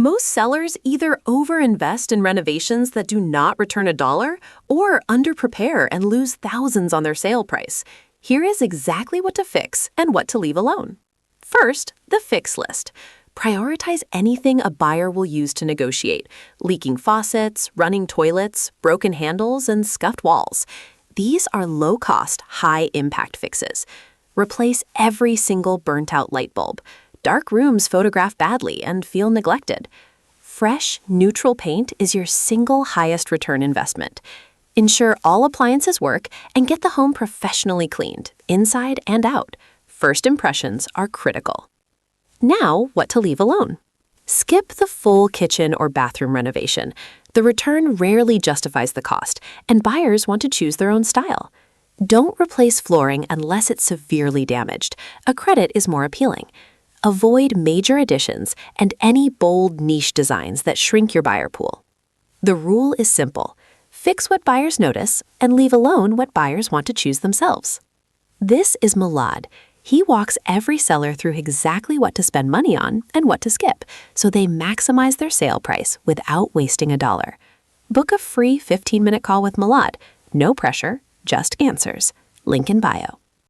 Most sellers either overinvest in renovations that do not return a dollar or underprepare and lose thousands on their sale price. Here is exactly what to fix and what to leave alone. First, the fix list. Prioritize anything a buyer will use to negotiate: leaking faucets, running toilets, broken handles, and scuffed walls. These are low-cost, high-impact fixes. Replace every single burnt-out light bulb. Dark rooms photograph badly and feel neglected. Fresh, neutral paint is your single highest return investment. Ensure all appliances work and get the home professionally cleaned, inside and out. First impressions are critical. Now, what to leave alone? Skip the full kitchen or bathroom renovation. The return rarely justifies the cost, and buyers want to choose their own style. Don't replace flooring unless it's severely damaged. A credit is more appealing. Avoid major additions and any bold niche designs that shrink your buyer pool. The rule is simple: fix what buyers notice and leave alone what buyers want to choose themselves. This is Milad. He walks every seller through exactly what to spend money on and what to skip, so they maximize their sale price without wasting a dollar. Book a free 15-minute call with Milad. No pressure, just answers. Link in bio.